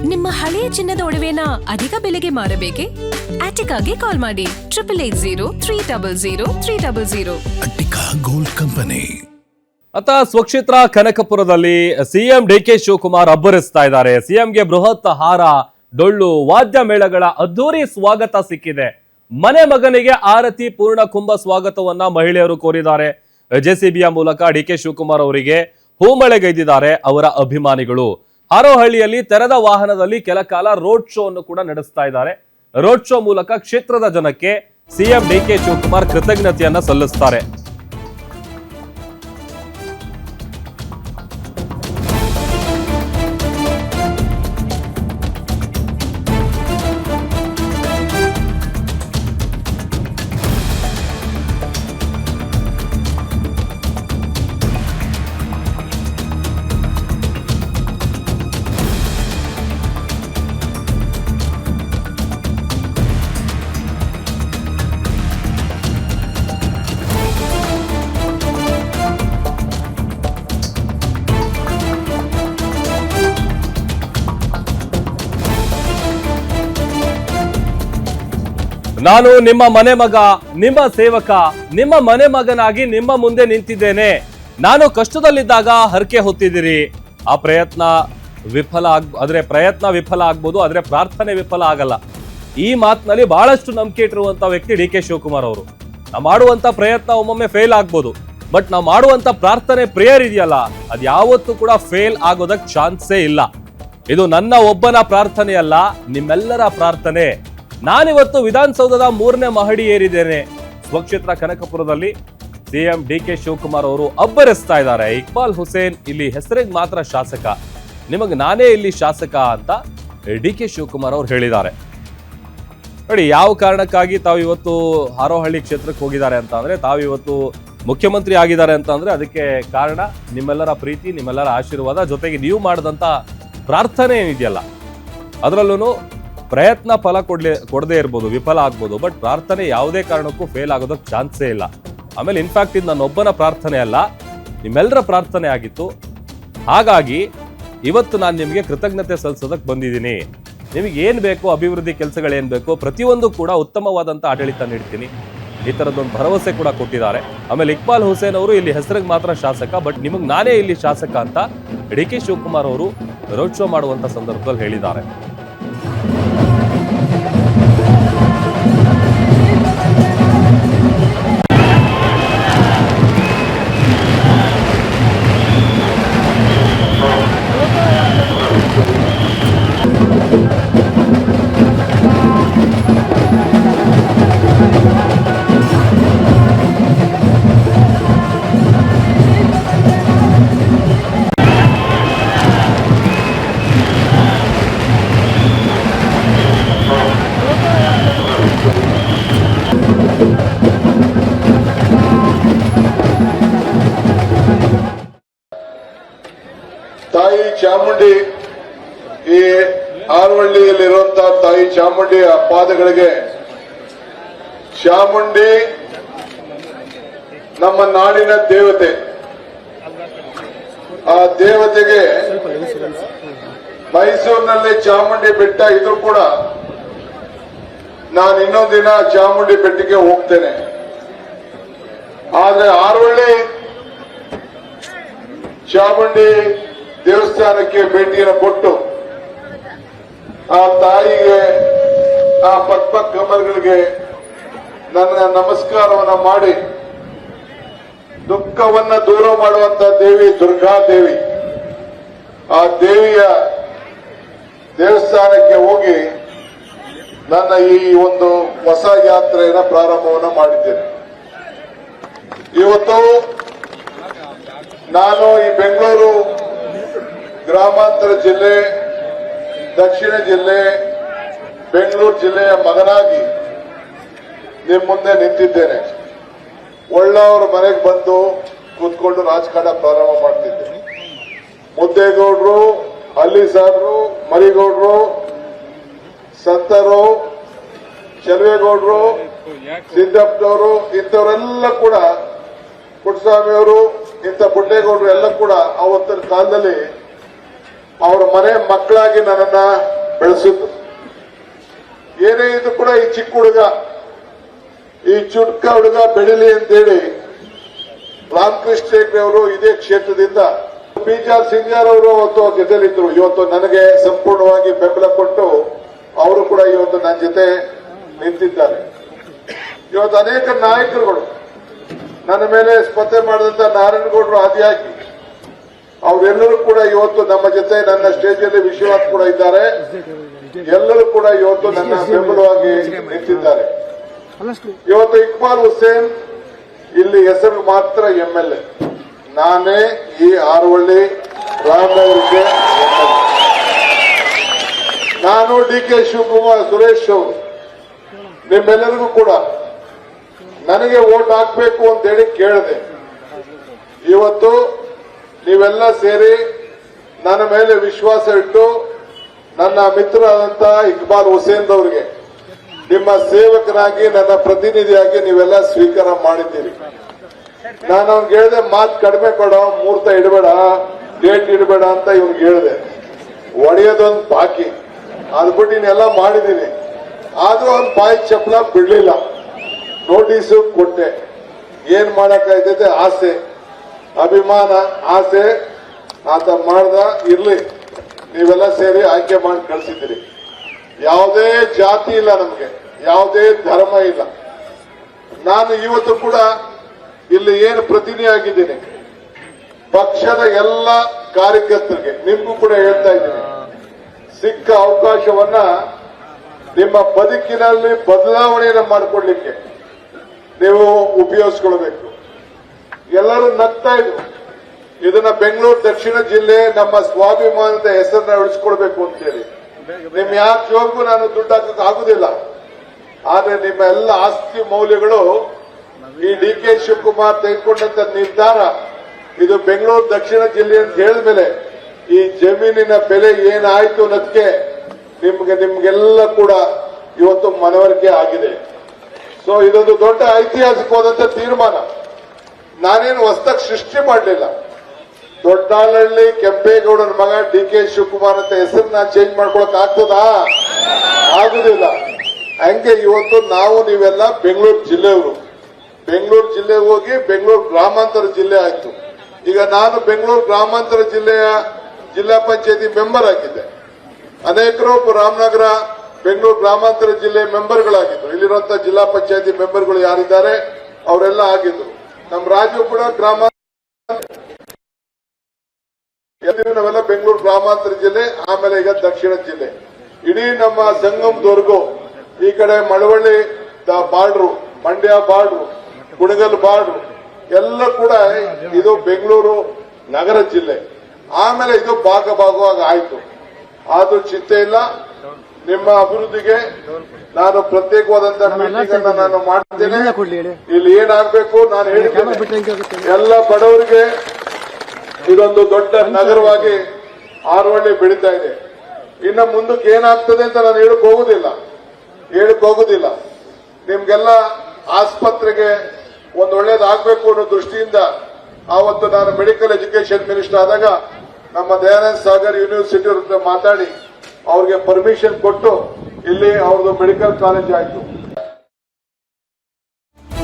ನಿಮ್ಮ ಹಳೆಯ ಚಿನ್ನದ ಒಡವೆನ ಅಧಿಕ ಬೆಲೆಗೆ ಮಾರಬೇಕೆ? ಆಟಿಕಾಗೆ ಕಾಲ್ ಮಾಡಿ 8880 ಅಟ್ಟಿಕಾ ಗೋಲ್ಡ್ ಕಂಪನಿ. ಅತ ಸ್ವಕ್ಷೇತ್ರ ಕನಕಪುರದಲ್ಲಿ ಸಿಎಂ ಡಿಕೆ ಶಿವಕುಮಾರ್ ಅಬ್ಬರಿಸ್ತಾ ಇದ್ದಾರೆ. ಸಿಎಂಗೆ ಬೃಹತ್ ಹಾರ, ಡೊಳ್ಳು, ವಾದ್ಯ ಮೇಳಗಳ ಅದ್ದೂರಿ ಸ್ವಾಗತ ಸಿಕ್ಕಿದೆ. ಮನೆ ಮಗನಿಗೆ ಆರತಿ ಪೂರ್ಣ ಕುಂಭ ಸ್ವಾಗತವನ್ನ ಮಹಿಳೆಯರು ಕೋರಿದ್ದಾರೆ. ಜೆಸಿಬಿಯ ಮೂಲಕ ಡಿಕೆ ಶಿವಕುಮಾರ್ ಅವರಿಗೆ ಹೂಮಳೆಗೈದಿದ್ದಾರೆ ಅವರ ಅಭಿಮಾನಿಗಳು. ಹಾರೋಹಳ್ಳಿಯಲ್ಲಿ ತೆರೆದ ವಾಹನದಲ್ಲಿ ಕೆಲ ಕಾಲ ರೋಡ್ ಶೋ ಅನ್ನು ಕೂಡ ನಡೆಸ್ತಾ ಇದ್ದಾರೆ. ರೋಡ್ ಶೋ ಮೂಲಕ ಕ್ಷೇತ್ರದ ಜನಕ್ಕೆ ಸಿಎಂ ಡಿಕೆ ಶಿವಕುಮಾರ್ ಕೃತಜ್ಞತೆಯನ್ನ ಸಲ್ಲಿಸ್ತಾರೆ. ನಾನು ನಿಮ್ಮ ಮನೆ ಮಗ, ನಿಮ್ಮ ಸೇವಕ, ನಿಮ್ಮ ಮನೆ ಮಗನಾಗಿ ನಿಮ್ಮ ಮುಂದೆ ನಿಂತಿದ್ದೇನೆ. ನಾನು ಕಷ್ಟದಲ್ಲಿದ್ದಾಗ ಹರಕೆ ಹೊತ್ತಿದ್ದೀರಿ. ಆ ಪ್ರಯತ್ನ ವಿಫಲ ಆಗ್ಬೋದು, ಆದ್ರೆ ಪ್ರಾರ್ಥನೆ ವಿಫಲ ಆಗಲ್ಲ. ಈ ಮಾತಿನಲ್ಲಿ ಬಹಳಷ್ಟು ನಂಬಿಕೆ ಇಟ್ಟಿರುವಂತ ವ್ಯಕ್ತಿ ಡಿ ಕೆ ಶಿವಕುಮಾರ್ ಅವರು. ನಾವು ಮಾಡುವಂತ ಪ್ರಯತ್ನ ಒಮ್ಮೊಮ್ಮೆ ಫೇಲ್ ಆಗ್ಬೋದು, ಬಟ್ ನಾವು ಮಾಡುವಂತ ಪ್ರಾರ್ಥನೆ ಪ್ರೇಯರ್ ಇದೆಯಲ್ಲ, ಅದು ಯಾವತ್ತೂ ಕೂಡ ಫೇಲ್ ಆಗೋದಕ್ಕೆ ಚಾನ್ಸೇ ಇಲ್ಲ. ಇದು ನನ್ನ ಒಬ್ಬನ ಪ್ರಾರ್ಥನೆ ಅಲ್ಲ, ನಿಮ್ಮೆಲ್ಲರ ಪ್ರಾರ್ಥನೆ. ನಾನಿವತ್ತು ವಿಧಾನಸೌಧದ 3ನೇ ಮಹಡಿ ಏರಿದ್ದೇನೆ. ಸ್ವಕ್ಷೇತ್ರ ಕನಕಪುರದಲ್ಲಿ ಸಿಎಂ ಡಿ ಕೆ ಶಿವಕುಮಾರ್ ಅವರು ಅಬ್ಬರಿಸ್ತಾ ಇದ್ದಾರೆ. ಇಕ್ಬಾಲ್ ಹುಸೇನ್ ಇಲ್ಲಿ ಹೆಸರಿಗೆ ಮಾತ್ರ ಶಾಸಕ, ನಿಮಗೆ ನಾನೇ ಇಲ್ಲಿ ಶಾಸಕ ಅಂತ ಡಿ ಕೆ ಶಿವಕುಮಾರ್ ಅವರು ಹೇಳಿದ್ದಾರೆ. ನೋಡಿ, ಯಾವ ಕಾರಣಕ್ಕಾಗಿ ತಾವು ಇವತ್ತು ಹಾರೋಹಳ್ಳಿ ಕ್ಷೇತ್ರಕ್ಕೆ ಹೋಗಿದ್ದಾರೆ ಅಂತ ಅಂದ್ರೆ, ತಾವು ಇವತ್ತು ಮುಖ್ಯಮಂತ್ರಿ ಆಗಿದ್ದಾರೆ ಅಂತ ಅಂದ್ರೆ ಅದಕ್ಕೆ ಕಾರಣ ನಿಮ್ಮೆಲ್ಲರ ಪ್ರೀತಿ, ನಿಮ್ಮೆಲ್ಲರ ಆಶೀರ್ವಾದ, ಜೊತೆಗೆ ನೀವು ಮಾಡಿದಂತ ಪ್ರಾರ್ಥನೆ ಏನಿದೆಯಲ್ಲ, ಅದರಲ್ಲೂ ಪ್ರಯತ್ನ ಫಲ ಕೊಡದೇ ಇರ್ಬೋದು, ವಿಫಲ ಆಗ್ಬೋದು, ಬಟ್ ಪ್ರಾರ್ಥನೆ ಯಾವುದೇ ಕಾರಣಕ್ಕೂ ಫೇಲ್ ಆಗೋದಕ್ಕೆ ಚಾನ್ಸೇ ಇಲ್ಲ. ಆಮೇಲೆ ಇನ್ಫ್ಯಾಕ್ಟ್ ಇದು ನನ್ನೊಬ್ಬನ ಪ್ರಾರ್ಥನೆ ಅಲ್ಲ, ನಿಮ್ಮೆಲ್ಲರ ಪ್ರಾರ್ಥನೆ ಆಗಿತ್ತು. ಹಾಗಾಗಿ ಇವತ್ತು ನಾನು ನಿಮಗೆ ಕೃತಜ್ಞತೆ ಸಲ್ಲಿಸೋದಕ್ಕೆ ಬಂದಿದ್ದೀನಿ. ನಿಮಗೆ ಏನ್ ಬೇಕು, ಅಭಿವೃದ್ಧಿ ಕೆಲಸಗಳೇನ್ ಬೇಕು, ಪ್ರತಿಯೊಂದು ಕೂಡ ಉತ್ತಮವಾದಂತ ಆಡಳಿತ ನೀಡ್ತೀನಿ, ಈ ತರದೊಂದು ಭರವಸೆ ಕೂಡ ಕೊಟ್ಟಿದ್ದಾರೆ. ಆಮೇಲೆ ಇಕ್ಬಾಲ್ ಹುಸೇನ್ ಅವರು ಇಲ್ಲಿ ಹೆಸರಿಗೆ ಮಾತ್ರ ಶಾಸಕ, ಬಟ್ ನಿಮಗೆ ನಾನೇ ಇಲ್ಲಿ ಶಾಸಕ ಅಂತ ಡಿ ಕೆ ಶಿವಕುಮಾರ್ ಅವರು ರೋಡ್ ಶೋ ಮಾಡುವಂತ ಸಂದರ್ಭದಲ್ಲಿ ಹೇಳಿದ್ದಾರೆ. ತಾಯಿ ಚಾಮುಂಡಿ, ಈ ಹಾರೋಹಳ್ಳಿಯಲ್ಲಿರುವಂತಹ ತಾಯಿ ಚಾಮುಂಡಿಯ ಪಾದಗಳಿಗೆ, ಚಾಮುಂಡಿ ನಮ್ಮ ನಾಡಿನ ದೇವತೆ. ಆ ದೇವತೆಗೆ ಮೈಸೂರಿನಲ್ಲಿ ಚಾಮುಂಡಿ ಬೆಟ್ಟ ಇದ್ರೂ ಕೂಡ ನಾನು ಇನ್ನೊಂದಿನ ಚಾಮುಂಡಿ ಬೆಟ್ಟಕ್ಕೆ ಹೋಗ್ತೇನೆ. ಆದ್ರೆ ಹಾರೋಹಳ್ಳಿ ಚಾಮುಂಡಿ ದೇವಸ್ಥಾನಕ್ಕೆ ಭೇಟಿಯನ್ನು ಕೊಟ್ಟು ಆ ತಾಯಿಗೆ, ಆ ಪದ್ಮ ಕಮಲಗಳಿಗೆ ನನ್ನ ನಮಸ್ಕಾರವನ್ನ ಮಾಡಿ, ದುಃಖವನ್ನ ದೂರ ಮಾಡುವಂತ ದೇವಿ ದುರ್ಗಾದೇವಿ, ಆ ದೇವಿಯ ದೇವಸ್ಥಾನಕ್ಕೆ ಹೋಗಿ ನನ್ನ ಈ ಒಂದು ಹೊಸ ಯಾತ್ರೆಯ ಪ್ರಾರಂಭವನ್ನ ಮಾಡಿದ್ದೇನೆ. ಇವತ್ತು ನಾನು ಈ ಬೆಂಗಳೂರು ಗ್ರಾಮಾಂತರ ಜಿಲ್ಲೆ, ದಕ್ಷಿಣ ಜಿಲ್ಲೆ, ಬೆಂಗಳೂರು ಜಿಲ್ಲೆಯ ಮಗನಾಗಿ ನಿಮ್ಮ ಮುಂದೆ ನಿಂತಿದ್ದೇನೆ. ಒಳ್ಳೆಯವರ ಮನೆಗೆ ಬಂದು ಕೂತ್ಕೊಂಡು ರಾಜಕಾರಣ ಪ್ರಾರಂಭ ಮಾಡ್ತಿದ್ದೆ. ಮುದ್ದೇಗೌಡರು, ಅಲ್ಲಿ ಸಾಹೇಬರು, ಮರಿಗೌಡರು, ಸಂತರು, ಚೆಲುವೇಗೌಡರು, ಸಿದ್ದಪ್ಪನವರು, ಇಂಥವರೆಲ್ಲ ಕೂಡ, ಪುಟ್ಟಸ್ವಾಮಿಯವರು, ಇಂಥ ಬುಡ್ಡೇಗೌಡರು ಎಲ್ಲ ಕೂಡ ಅವತ್ತಿನ ಕಾಲದಲ್ಲಿ ಅವರ ಮನೆ ಮಕ್ಕಳಾಗಿ ನನ್ನನ್ನ ಬೆಳೆಸಿದ್ರು. ಏನೇ ಇದು ಕೂಡ ಈ ಚಿಕ್ಕ ಹುಡುಗ, ಈ ಚುಟ್ಕ ಹುಡುಗ ಬೆಳಿಲಿ ಅಂತೇಳಿ ರಾಮಕೃಷ್ಣ ಹೆಗ್ಡೆ ಅವರು ಇದೇ ಕ್ಷೇತ್ರದಿಂದ ಪಿಜಾರ್ ಸಿಂಗ್ಯಾರ್ ಅವರು ಅವತ್ತು ಜೊತೆಲಿದ್ರು. ಇವತ್ತು ನನಗೆ ಸಂಪೂರ್ಣವಾಗಿ ಬೆಂಬಲ ಕೊಟ್ಟು ಅವರು ಕೂಡ ಇವತ್ತು ನನ್ನ ಜೊತೆ ನಿಂತಿದ್ದಾರೆ. ಇವತ್ತು ಅನೇಕ ನಾಯಕರುಗಳು ನನ್ನ ಮೇಲೆ ಸ್ಪರ್ಧೆ ಮಾಡಿದಂತ ನಾರಾಯಣಗೌಡರು ಆದಿಯಾಗಿ ಅವರೆಲ್ಲರೂ ಕೂಡ ಇವತ್ತು ನಮ್ಮ ಜೊತೆ ನನ್ನ ಸ್ಟೇಜ್ ಅಲ್ಲಿ ವಿಶ್ವನಾಥ್ ಕೂಡ ಇದ್ದಾರೆ. ಎಲ್ಲರೂ ಕೂಡ ಇವತ್ತು ನನ್ನ ಬೆಂಬಲವಾಗಿ ನಿಂತಿದ್ದಾರೆ. ಇವತ್ತು ಇಕ್ಬಾಲ್ ಹುಸೇನ್ ಇಲ್ಲಿ ಹೆಸರು ಮಾತ್ರ MLA, ನಾನೇ ಈ ಆರವಳ್ಳಿ ರಾಮನಗರಕ್ಕೆ MLA. ನಾನು DK ಶಿವಕುಮಾರ್, ಸುರೇಶ್ ಅವರು ನಿಮ್ಮೆಲ್ಲರಿಗೂ ಕೂಡ ನನಗೆ ವೋಟ್ ಹಾಕ್ಬೇಕು ಅಂತೇಳಿ ಕೇಳಿದೆ. ಇವತ್ತು ನೀವೆಲ್ಲ ಸೇರಿ ನನ್ನ ಮೇಲೆ ವಿಶ್ವಾಸ ಇಟ್ಟು ನನ್ನ ಮಿತ್ರರಾದಂತ ಇಕ್ಬಾಲ್ ಹುಸೇನ್ ಅವರಿಗೆ ನಿಮ್ಮ ಸೇವಕನಾಗಿ ನನ್ನ ಪ್ರತಿನಿಧಿಯಾಗಿ ನೀವೆಲ್ಲ ಸ್ವೀಕಾರ ಮಾಡಿದ್ದೀರಿ. ನಾನು ಅವ್ನಿಗೆ ಹೇಳಿದೆ, ಮಾತು ಕಡಿಮೆ ಕೊಡೋ, ಮುಹೂರ್ತ ಇಡಬೇಡ, ಡೇಟ್ ಇಡಬೇಡ ಅಂತ ಇವ್ನಿಗೆ ಹೇಳಿದೆ. ಒಡೆಯೋದೊಂದು ಬಾಕಿ, ಅದು ಬಿಟ್ಟು ಇನ್ನೆಲ್ಲ ಮಾಡಿದ್ದೀನಿ. ಆದ್ರೂ ಅವ್ನ ಬಾಯಿ ಚಪ್ಪಲ ಬಿಡ್ಲಿಲ್ಲ. ನೋಟಿಸು ಕೊಟ್ಟೆ. ಏನ್ ಮಾಡಕ್ಕಾಯ್ತೈತೆ, ಆಸೆ, ಅಭಿಮಾನ, ಆಸೆ ಆತ ಮಾಡ್ದ. ಇರ್ಲಿ, ನೀವೆಲ್ಲ ಸೇರಿ ಆಯ್ಕೆ ಮಾಡಿ ಕಳಿಸಿದ್ದೀರಿ. ಯಾವುದೇ ಜಾತಿ ಇಲ್ಲ ನಮ್ಗೆ, ಯಾವುದೇ ಧರ್ಮ ಇಲ್ಲ. ನಾನು ಇವತ್ತು ಕೂಡ ಇಲ್ಲಿ ಏನು ಪ್ರತಿನಿಧಿಯಾಗಿದ್ದೀನಿ, ಪಕ್ಷದ ಎಲ್ಲ ಕಾರ್ಯಕರ್ತರಿಗೆ ನಿಮ್ಗೂ ಕೂಡ ಹೇಳ್ತಾ ಇದ್ದೀನಿ, ಸಿಕ್ಕ ಅವಕಾಶವನ್ನ ನಿಮ್ಮ ಬದುಕಿನಲ್ಲಿ ಬದಲಾವಣೆಯನ್ನು ಮಾಡಿಕೊಡ್ಲಿಕ್ಕೆ ನೀವು ಉಪಯೋಗಿಸ್ಕೊಳ್ಬೇಕು. ಎಲ್ಲರೂ ನಗ್ತಾ ಇದ್ರು. ಇದನ್ನ ಬೆಂಗಳೂರು ದಕ್ಷಿಣ ಜಿಲ್ಲೆ ನಮ್ಮ ಸ್ವಾಭಿಮಾನದ ಹೆಸರನ್ನ ಉಳಿಸ್ಕೊಳ್ಬೇಕು ಅಂತ ಹೇಳಿ. ನಿಮ್ ಯಾವ ಜೋಬ್ಗೂ ನಾನು ದುಡ್ಡು ಹಾಕಕ್ಕೆ ಆಗುದಿಲ್ಲ. ಆದ್ರೆ ನಿಮ್ಮ ಎಲ್ಲ ಆಸ್ತಿ ಮೌಲ್ಯಗಳು ಈ DK ಶಿವಕುಮಾರ್ ತೆಗೆದುಕೊಂಡಂತ ನಿರ್ಧಾರ, ಇದು ಬೆಂಗಳೂರು ದಕ್ಷಿಣ ಜಿಲ್ಲೆ ಅಂತ ಹೇಳಿದ್ಮೇಲೆ ಈ ಜಮೀನಿನ ಬೆಲೆ ಏನಾಯ್ತು ಅನ್ನೋದಕ್ಕೆ ನಿಮ್ಗೆಲ್ಲ ಕೂಡ ಇವತ್ತು ಮನವರಿಕೆ ಆಗಿದೆ. ಸೊ ಇದೊಂದು ದೊಡ್ಡ ಐತಿಹಾಸಿಕವಾದಂತ ತೀರ್ಮಾನ. ನಾನೇನು ಹೊಸದಾಗಿ ಸೃಷ್ಟಿ ಮಾಡಲಿಲ್ಲ. ದೊಡ್ಡಾಳಹಳ್ಳಿ ಕೆಂಪೇಗೌಡನ ಮಗ DK ಶಿವಕುಮಾರ್ ಅಂತ ಹೆಸರನ್ನ ಚೇಂಜ್ ಮಾಡ್ಕೊಳಕ್ ಆಗ್ತದಾ? ಆಗುದಿಲ್ಲ. ಹಂಗೆ ಇವತ್ತು ನಾವು ನೀವೆಲ್ಲ ಬೆಂಗಳೂರು ಜಿಲ್ಲೆಯವರು. ಬೆಂಗಳೂರು ಜಿಲ್ಲೆ ಹೋಗಿ ಬೆಂಗಳೂರು ಗ್ರಾಮಾಂತರ ಜಿಲ್ಲೆ ಆಯ್ತು. ಈಗ ನಾನು ಬೆಂಗಳೂರು ಗ್ರಾಮಾಂತರ ಜಿಲ್ಲೆಯ ಜಿಲ್ಲಾ ಪಂಚಾಯತಿ ಮೆಂಬರ್ ಆಗಿದ್ದೆ. ಅನೇಕರು ರಾಮನಗರ ಬೆಂಗಳೂರು ಗ್ರಾಮಾಂತರ ಜಿಲ್ಲೆ ಮೆಂಬರ್ಗಳಾಗಿದ್ರು. ಇಲ್ಲಿರುವಂತಹ ಜಿಲ್ಲಾ ಪಂಚಾಯತಿ ಮೆಂಬರ್ಗಳು ಯಾರಿದ್ದಾರೆ ಅವರೆಲ್ಲ ಆಗಿದ್ರು. ನಮ್ಮ ರಾಜ್ಯ ಕೂಡ ನಾವೆಲ್ಲ ಬೆಂಗಳೂರು ಗ್ರಾಮಾಂತರ ಜಿಲ್ಲೆ, ಆಮೇಲೆ ಈಗ ದಕ್ಷಿಣ ಜಿಲ್ಲೆ. ಇಡೀ ನಮ್ಮ ಸಂಗಮದವರೆಗೂ ಈ ಕಡೆ Malavalli border, Mandya border, Kunigal border ಎಲ್ಲ ಕೂಡ ಇದು ಬೆಂಗಳೂರು ನಗರ ಜಿಲ್ಲೆ. ಆಮೇಲೆ ಇದು ಭಾಗವಾಗಿ ಆಯ್ತು. ಆದ್ರೂ ಚಿಂತೆ ಇಲ್ಲ. ನಿಮ್ಮ ಅಭಿವೃದ್ಧಿಗೆ ನಾನು ಪ್ರತ್ಯೇಕವಾದಂತಹ ಮೀಟಿಂಗ್ ಅನ್ನ ನಾನು ಮಾಡ್ತೇನೆ. ಇಲ್ಲಿ ಏನಾಗಬೇಕು ನಾನು ಹೇಳ್ತೇನೆ. ಎಲ್ಲ ಬಡವರಿಗೆ ಇದೊಂದು ದೊಡ್ಡ ನಗರವಾಗಿ ಆರವಳ್ಳಿ ಬೆಳೀತಾ ಇದೆ. ಇನ್ನು ಮುಂದಕ್ಕೆ ಏನಾಗ್ತದೆ ಅಂತ ನಾನು ಹೇಳಕ್ ಹೋಗುದಿಲ್ಲ. ನಿಮ್ಗೆಲ್ಲ ಆಸ್ಪತ್ರೆಗೆ ಒಂದು ಒಳ್ಳೇದಾಗಬೇಕು ಅನ್ನೋ ದೃಷ್ಟಿಯಿಂದ ಆವತ್ತು ನಾನು ಮೆಡಿಕಲ್ ಎಜುಕೇಶನ್ ಮಿನಿಸ್ಟರ್ ಆದಾಗ ನಮ್ಮ ದಯಾನಂದ ಸಾಗರ್ ಯೂನಿವರ್ಸಿಟಿ ಮಾತಾಡಿ ಅವ್ರಿಗೆ ಪರ್ಮಿಷನ್ ಕೊಟ್ಟು ಇಲ್ಲಿ ಅವ್ರದ್ದು ಮೆಡಿಕಲ್ ಕಾಲೇಜ್ ಆಯ್ತು.